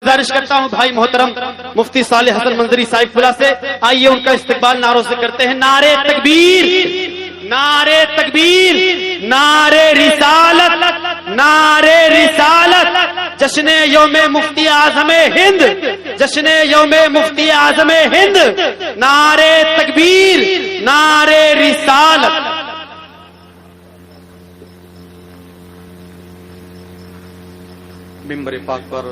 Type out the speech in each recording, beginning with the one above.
گزارش کرتا ہوں بھائی محترم مفتی صالح حسن منظری صاحب فلا سے، آئیے ان کا استقبال نعروں سے کرتے ہیں۔ نعرے تکبیر، نعرے تکبیر، نعرے رسالت، نعرے رسالت، جشن یوم مفتی اعظم ہند، جشن یوم مفتی اعظم ہند، نعرے تکبیر، نعرے رسالت۔ ممبر پاک پر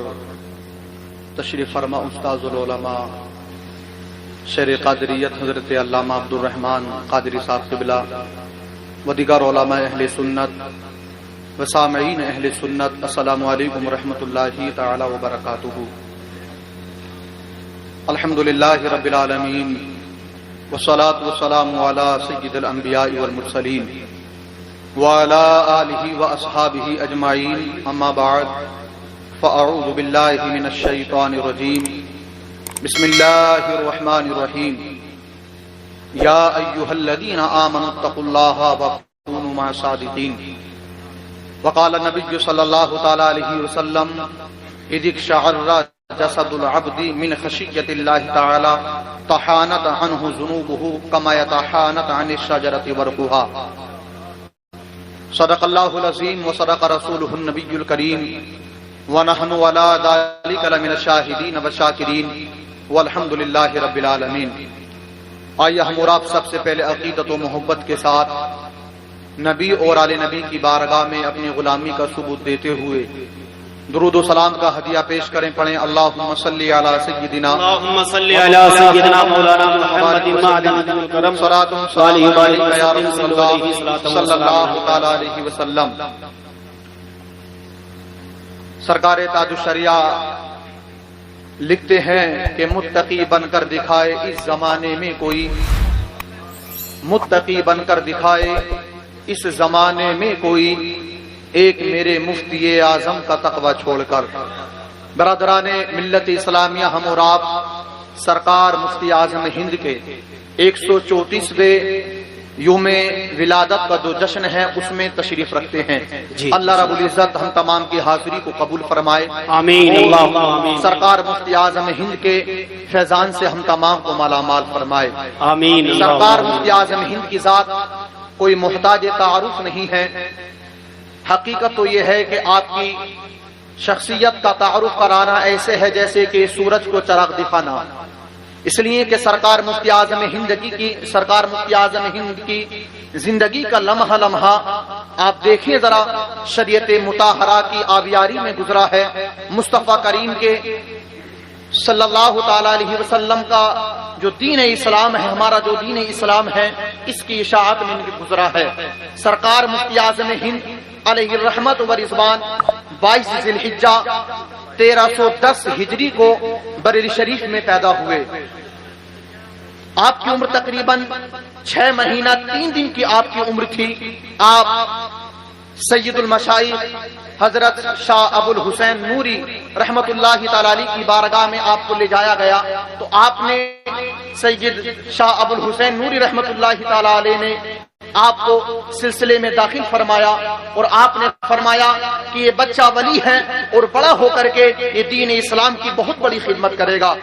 تشریف فرما استاذ العلماء شیر قادریت حضرت علامہ عبد الرحمن قادری صاحب قبلہ و دیگر علماء اہل سنت و سامعین اہل سنت، السلام علیکم ورحمۃ اللہ تعالی وبرکاتہ۔ الحمدللہ رب العالمین والصلاة والسلام علی سید الانبیاء والمرسلین وعلی آلہ واصحابہ اجمعین، اما بعد فاعوذ باللہ من الشیطان الرجیم، بسم اللہ الرحمن الرحیم، یا ایہا الذین آمنوا اتقوا اللہ وکونوا مع الصادقین، وقال النبی صلی اللہ تعالی علیہ وسلم اذ اقشعر جسد العبد من خشیۃ اللہ تعالی طحانت عنہ ذنوبہ کما یطحانت عن الشجرۃ ورقها۔ صدق اللہ العظیم وصدق رسولہ النبی الکریم، ونحن ولا ذلك لمن الشاہدین والشاکرین والحمد للہ رب العالمین۔ آئیے ہم اور آپ سب سے پہلے عقیدت و محبت کے ساتھ نبی اور آل نبی کی بارگاہ میں اپنی غلامی کا ثبوت دیتے ہوئے درود و سلام کا ہدیہ پیش کریں، پڑھیں اللہم صلی علی سیدنا، اللہم صلی علی سیدنا مولانا محمد معدن الکرم، صلاۃ صالح علیہ یا رسول اللہ صلی اللہ تعالی علیہ وسلم۔ سرکار تاج الشریعہ لکھتے ہیں کہ متقی بن کر دکھائے اس زمانے میں کوئی، متقی بن کر دکھائے اس زمانے میں کوئی، ایک میرے مفتی اعظم کا تقوی چھوڑ کر۔ برادران ملت اسلامیہ، ہم اور آپ سرکار مفتی اعظم ہند کے 134ویں یوم ولادت کا جو جشن ہے اس میں تشریف رکھتے ہیں۔ اللہ رب العزت ہم تمام کی حاضری کو قبول فرمائے، آمین اللہم آمین۔ سرکار مفتی اعظم ہند کے فیضان سے ہم تمام کو مالا مال فرمائے، آمین۔ سرکار مفتی اعظم ہند کی ذات کوئی محتاج تعارف نہیں ہے، حقیقت تو یہ ہے کہ آپ کی شخصیت کا تعارف کرانا ایسے ہے جیسے کہ سورج کو چراغ دکھانا، اس لیے کہ سرکار مفتی اعظم ہند کی زندگی کا لمحہ لمحہ آپ دیکھیں ذرا، شریعت مطہرہ کی آبیاری میں گزرا ہے، مصطفیٰ کریم کے صلی اللہ تعالی علیہ وسلم کا جو دین اسلام ہے، ہمارا جو دین اسلام ہے، اس کی اشاعت میں گزرا ہے۔ سرکار مفتی اعظم ہند علیہ الرحمت و رضوان 22 ذی الحجہ 1310 ہجری کو بریلی شریف میں پیدا ہوئے۔ آپ کی عمر تقریباً 6 مہینہ 3 دن کی آپ کی عمر تھی۔ آپ سید المشائخ حضرت شاہ ابو الحسین نوری رحمت اللہ تعالی علیہ کی بارگاہ میں آپ کو لے جایا گیا، تو آپ نے سید شاہ ابو الحسین نوری رحمت اللہ تعالی علیہ نے آپ کو سلسلے میں داخل فرمایا، اور آپ نے فرمایا کہ یہ بچہ ولی ہے اور بڑا ہو کر کے یہ دین اسلام کی بہت بڑی خدمت کرے گا،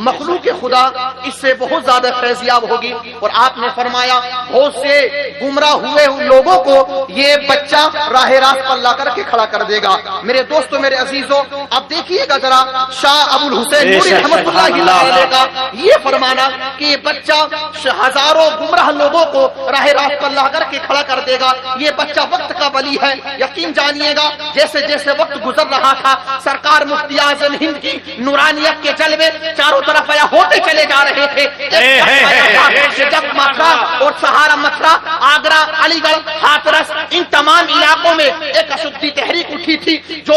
مخلوق خدا اس سے بہت زیادہ فیضیاب ہوگی، اور آپ نے فرمایا بہت سے گمراہ ہوئے لوگوں کو یہ بچہ راہ راست پر لا کر کے کھڑا کر دے گا۔ میرے دوستوں، میرے عزیزوں، اب دیکھیے گا ذرا شاہ ابو الحسین نوری رحمت اللہ علیہ کا یہ فرمانا کہ یہ بچہ ہزاروں گمراہ لوگوں کو راہ راست پر لا کر کے کھڑا کر دے گا، یہ بچہ وقت کا ولی ہے۔ یقین جانیے گا جیسے جیسے وقت گزر رہا تھا، سرکار مفتی اعظم ہند کی نورانیت کے جلوے چاروں طرف آیا ہوتے چلے جا رہے تھے۔ جب مکہ اور سہارا، متھرا، آگرہ، علی گڑھ، ہاتھرس، ان تمام علاقوں میں ایک اشدی تحریک اٹھی تھی جو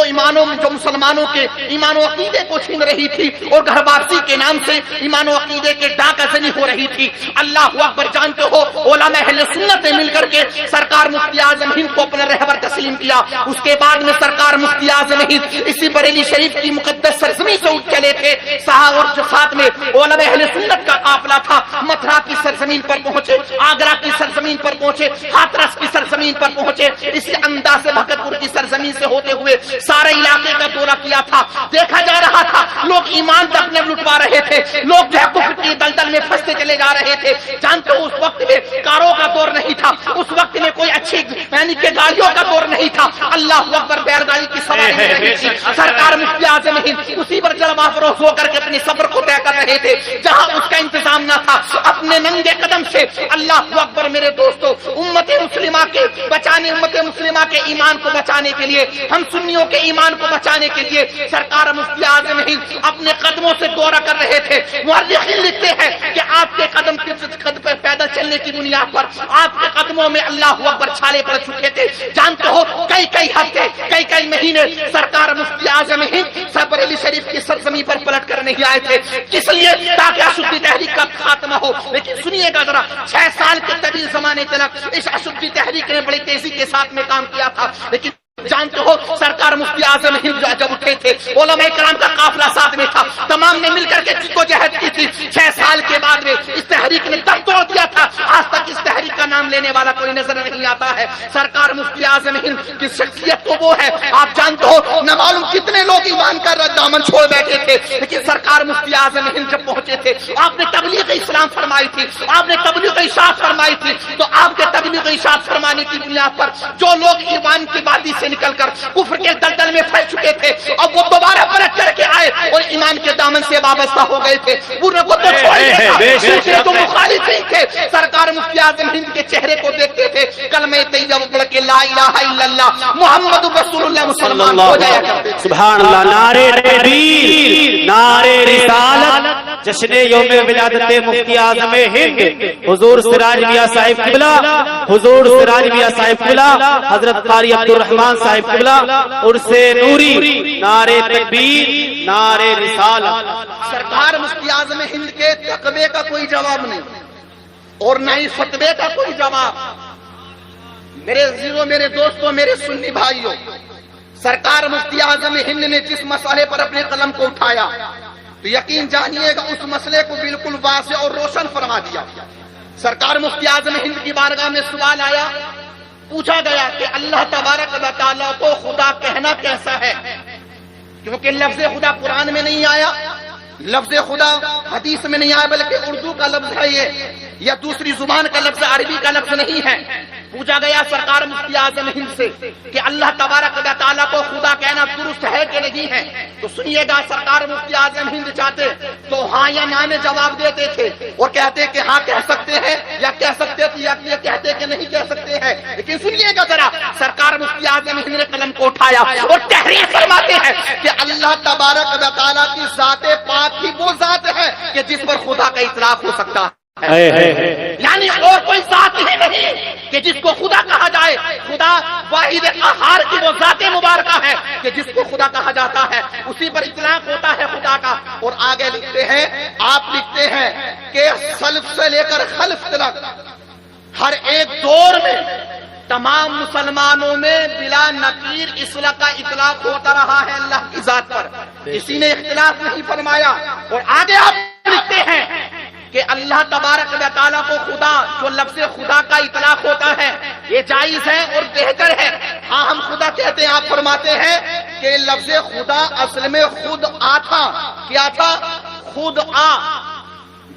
مسلمانوں کے ایمان و عقیدے کو چھین رہی تھی، اور گھر واپسی کے نام سے ایمان و عقیدے کے ڈاکہ زنی ہو رہی تھی۔ اللہ اکبر، جانتے ہو علماء اہل سنت نے مل کر کے سرکار مفتی اعظم ہند کو اپنا رہبر تسلیم کیا۔ اس کے بعد میں سرکار مفتی اعظم ہند اسی بریلی شریف کی مقدس سرزمین سے اٹھ چلے تھے، صحابہ اور جو ساتھ میں علماء اہل سنت کا قافلہ تھا، متھرا کی سرزمین پر پہنچے، آگرہ کی سرزمین پر پہنچے، ہاتھرس کی سرزمین پر پہنچے، اسی انداز سے بھگت پور کی سرزمین سے ہوتے ہوئے سارے علاقے کا دورہ کیا تھا۔ دیکھا جا رہا تھا ایمان تک اپنے لٹوا رہے تھے، لوگ جو ہے کفر کی دلدل میں پھنستے چلے جا رہے تھے. جانتے ہو اس وقت میں کاروں کا دور نہیں تھا، اس وقت میں کوئی اچھی یعنی کہ گاڑیوں کا دور نہیں تھا. اللہ اکبر، بیل گاڑی کی سواری نہیں تھی. سرکار مفتی اعظم ہند اسی پر جلوہ افروز ہو کر کے اپنی سفر کو طے کر رہے تھے جہاں اس کا انتظام نہ تھا. اپنے ننگے قدم سے اللہ اکبر میرے دوستو، امت مسلمہ کے بچانے، امت مسلمہ کے ایمان کو بچانے کے لیے، ہم سنیوں کے ایمان کو بچانے کے لیے سرکار مفتی اعظم ہند اپنے قدموں سے دورہ کر رہے تھے. مورخین لکھتے ہیں کہ آپ کے قدم پر پیدل چلنے کی بنیاد پر آپ کے قدموں میں اللہ اکبر چھالے پڑ چکے تھے. جانتے ہو کئی ہفتے، کئی مہینے سرکار مفتی اعظم ہند بریلی شریف کی سرزمین پر پلٹ کر نہیں آئے تھے. کس لیے؟ تاکہ اشدی تحریک کا خاتمہ ہو. لیکن سنیے گا ذرا، 6 سال کے طویل زمانے تک اس اشدی تحریک نے بڑی تیزی کے ساتھ میں کام کیا تھا. لیکن جانتے ہو سرکار مفتی اعظم ہند جب اٹھے تھے، علماء کرام کا قافلہ ساتھ میں تھا، تمام نے مل کر کے جدوجہد کی تھی. 6 سال کے بعد میں اس تحریک نے دم توڑ دیا تھا. آج تک اس تحریک کا نام لینے والا کوئی نظر نہیں آتا ہے. سرکار مفتی اعظم ہند کی شخصیت تو وہ ہے، آپ جانتے ہو نہ معلوم کتنے لوگ ایمان کا دامن چھوڑ بیٹھے تھے. لیکن سرکار مفتی اعظم ہند جب پہنچے تھے، آپ نے تبلیغ اسلام فرمائی تھی، آپ نے تبلیغ ارشاد فرمائی تھی. تو آپ کے تبلیغ ارشاد فرمانے کی بنیاد پر جو لوگ ایمان کی وادی سے نکل کر کفر کے دلدل میں پھنس چکے تھے، اب وہ دوبارہ پلٹ کر کے آئے اور ایمان کے دامن سے وابستہ ہو گئے تھے. پورے کو تو چھوڑیے، جو مخالفین تھے سرکار مفتی اعظم ہند کے چہرے کو دیکھتے تھے، کلمہ طیبہ پڑھ کے لا الہ الا اللہ محمد رسول اللہ مسلمان ہو جایا کرتے تھے. سبحان اللہ. نعرے تکبیر، نعرے رسالت، جشن یوم ولادت مفتی اعظم ہند حضور سراج میاں صاحب قبلہ، حضور سراج میاں صاحب قبلہ، حضرت قاری عبد الرحمان صاحب قبلہ، عرس نوری. نعرے تکبیر، نعرے رسالت. سرکار مفتی اعظم ہند کے تقوی کا کوئی جواب نہیں اور نہ ہی فتوے کا کوئی جواب. میرے عزیزوں، میرے دوستوں، میرے سنی بھائیوں، سرکار مفتی اعظم ہند نے جس مسئلے پر اپنے قلم کو اٹھایا تو یقین جانیے گا اس مسئلے کو بالکل واضح اور روشن فرما دیا. سرکار مفتی اعظم ہند کی بارگاہ میں سوال آیا، پوچھا گیا کہ اللہ تبارک و تعالیٰ کو خدا کہنا کیسا ہے؟ کیونکہ لفظ خدا قرآن میں نہیں آیا، لفظ خدا حدیث میں نہیں آیا، بلکہ اردو کا لفظ ہے یہ، یا دوسری زبان کا لفظ، عربی کا لفظ نہیں ہے. پوچھا گیا سرکار مفتی اعظم ہند سے کہ اللہ تبارک و تعالیٰ کو خدا کہنا درست ہے کہ نہیں ہے؟ تو سنیے گا، سرکار مفتی اعظم ہند چاہتے تو ہاں یا نہ میں جواب دیتے تھے اور کہتے کہ ہاں کہہ سکتے ہیں، یا کہہ سکتے تھے، یا یہ کہتے کہ نہیں کہہ سکتے ہیں. لیکن سنیے گا ذرا، سرکار مفتی اعظم ہند نے قلم کو اٹھایا اور تحریر فرماتے ہیں کہ اللہ تبارک و تعالیٰ کی ذات پاک ہی وہ ذات ہے کہ جس پر خدا کا اطلاق ہو سکتا ہے. یعنی اور کوئی ذات ہی نہیں کہ جس کو خدا کہا جائے. خدا واحد قہار کی وہ ذات مبارکہ ہے کہ جس کو خدا کہا جاتا ہے، اسی پر اطلاق ہوتا ہے خدا کا. اور آگے لکھتے ہیں، آپ لکھتے ہیں کہ سلف سے لے کر خلف تک ہر ایک دور میں تمام مسلمانوں میں بلا نقیر اصلاح کا اطلاق ہوتا رہا ہے اللہ کی ذات پر، کسی نے اختلاف نہیں فرمایا. اور آگے آپ لکھتے ہیں کہ اللہ تبارک و تعالیٰ کو خدا، جو لفظ خدا کا اطلاق ہوتا ہے، یہ جائز ہے اور بہتر ہے. ہاں ہم خدا کہتے ہیں، آپ فرماتے ہیں کہ لفظ خدا اصل میں خود آ تھا. کیا تھا؟ خود آ،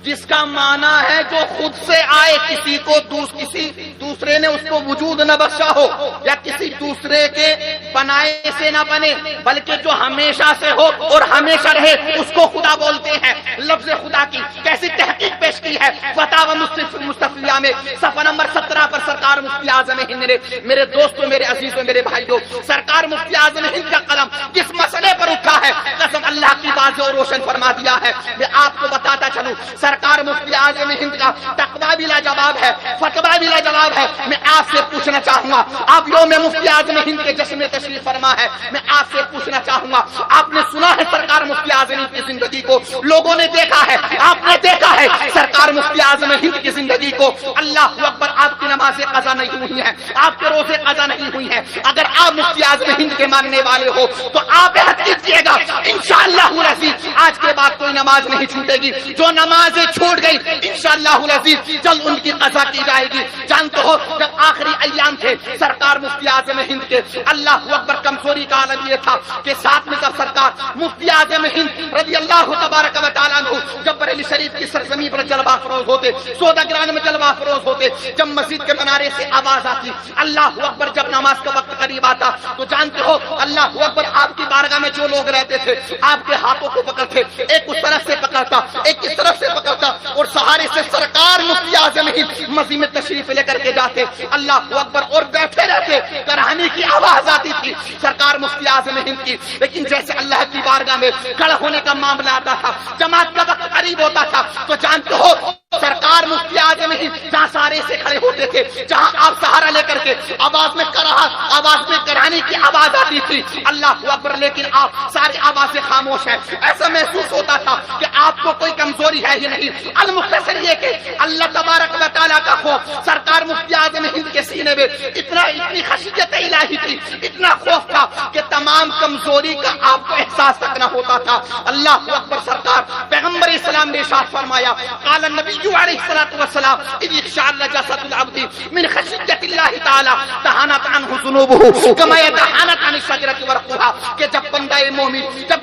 جس کا معنی ہے جو خود سے آئے، کسی کو کسی دوسرے نے اس کو وجود نہ بخشا ہو، یا کسی دوسرے کے بنائے سے نہ بنے، بلکہ جو ہمیشہ سے ہو اور ہمیشہ رہے، اس کو خدا بولتے ہیں. لفظ خدا کی کیسی تحقیق پیش کی ہے فتاوی مستفیہ میں صفحہ نمبر 17 پر سرکار مفتی اعظم ہند نے. میرے دوستوں، میرے عزیزوں، میرے بھائیوں، سرکار مفتی اعظم ہند کا قلم کس مسئلے پر اٹھا ہے، قسم اللہ کی واضح اور روشن فرما دیا ہے. میں آپ کو بتاتا چلوں، سرکار مفتی اعظم ہند کا تقویٰ بھی لاجواب ہے، فتویٰ بھی لاجواب ہے. میں آپ سے پوچھنا چاہوں گا، آپ یوم مفتی اعظم ہند کے جشن میں تشریف فرما ہے، میں آپ سے پوچھنا چاہوں گا، آپ نے سنا ہے سرکار مفتی اعظم ہند کی زندگی کو، لوگوں نے دیکھا ہے، آپ نے دیکھا ہے سرکار مفتی اعظم ہند کی زندگی کو. اللہ اکبر، آپ کی نمازیں قضا نہیں ہوئی ہیں، آپ کے روزے قضا نہیں ہوئی ہیں. اگر آپ مفتی اعظم ہند کے ماننے والے ہو تو آپ عہد کیجیے گا، انشاءاللہ العزیز آج کے بعد کوئی نماز نہیں چھوٹے گی. جو نمازیں چھوٹ گئی انشاءاللہ العزیز جلد ان کی قضا کی جائے گی. جانتے ہو جب آخری ایام تھے سرکار مفتی اعظم ہند کے، اللہ اکبر، کمزوری کا عالم یہ تھا کہ ساتھ میں جب سرکار مفتی اعظم ہند رضی اللہ تبارک و تعالیٰ عنہ جب بریلی شریف کی سرزمین پر جلوہ افروز ہوتے، سوداگران میں جلوہ افروز ہوتے، جب مسجد کے منارے سے آواز آتی اللہ اکبر، جب نماز کا وقت قریب آتا تو جانتے ہو اللہ اکبر آپ کی بارگاہ میں جو لوگ رہتے تھے آپ کے ہاتھوں کو پکڑتے، ایک اس طرف سے پکڑتا ایک اس طرف سے پکڑتا اور سہارے سے سرکار مفتی اعظم ہند مسجد میں تشریف لے کر کے جاتے اللہ اکبر اور بیٹھے رہتے. کراہنے کی آواز آتی تھی سرکار مفتی اعظم ہند کی، لیکن جیسے اللہ کی بارگاہ میں کھڑا ہونے کا معاملہ آتا تھا، جماعت کا وقت قریب ہوتا تھا تو جانتے ہو سرکار مفتی اعظم ہند جہاں سارے سے کھڑے ہوتے تھے، جہاں آپ سہارا لے کر کے آواز میں کراہنے کی آواز آتی تھی اللہ اکبر، لیکن آپ ساری آوازیں خاموش ہیں. ایسا محسوس ہوتا تھا کہ آپ کو کوئی کمزوری ہے ہی نہیں. المختصر یہ کہ اللہ تبارک و تعالیٰ کا خوف سرکار مفتی اعظم ہند کے سینے میں اتنی خشیت الہی تھی، اتنا خوف تھا کہ تمام کمزوری کا آپ کو احساس تک نہ ہوتا تھا. اللہ اکبر. سرکار پیغمبر اسلام نے ارشاد فرمایا قال النبی علیہ الصلوۃ والسلام اذ يخشى جسد العبد من خشیت اللہ تعالی تہانت عنہ ذنوبہ کما یتہانت عن الشجرۃ ورقها، کہ جب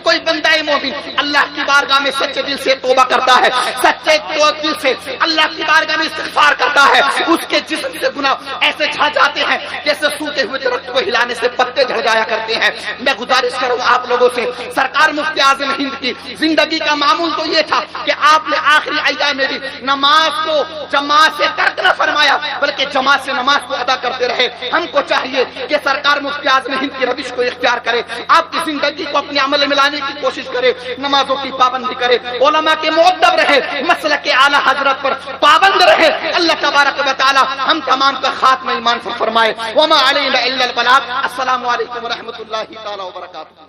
کوئی بندہ مومن اللہ کی بارگاہ میں سچے دل سے توبہ کرتا ہے، سچے دل سے اللہ کی بارگاہ میں استغفار کرتا ہے، اس کے جسم سے گناہ ایسے جھڑ جاتے ہیں جیسے سوکھے ہوئے درخت کو ہلانے سے پتے جھڑ جایا کرتے ہیں. میں گزارش کروں آپ لوگوں سے، سرکار مفتی اعظم ہند کی زندگی کا معمول تو یہ تھا کہ آپ نے آخری ایام میں بھی نماز کو جماعت سے ترک نہ فرمایا بلکہ جماعت سے نماز کو ادا کرتے رہے. ہم کو چاہیے کہ سرکار مفتی اعظم ہند کی روش کو اختیار کرے، آپ کی زندگی کو اپنے عمل میں لانے کی کوشش کرے، نمازوں کی پابندی کرے، علماء کے مؤدب رہے، مسلک اعلی حضرت پر پابند رہے. اللہ تبارک و تعالی ہم تمام کا خاتمہ ایمان پر فرمائے. وما علینا الا البلاغ. السلام علیکم ورحمۃ اللہ تعالی وبرکاتہ.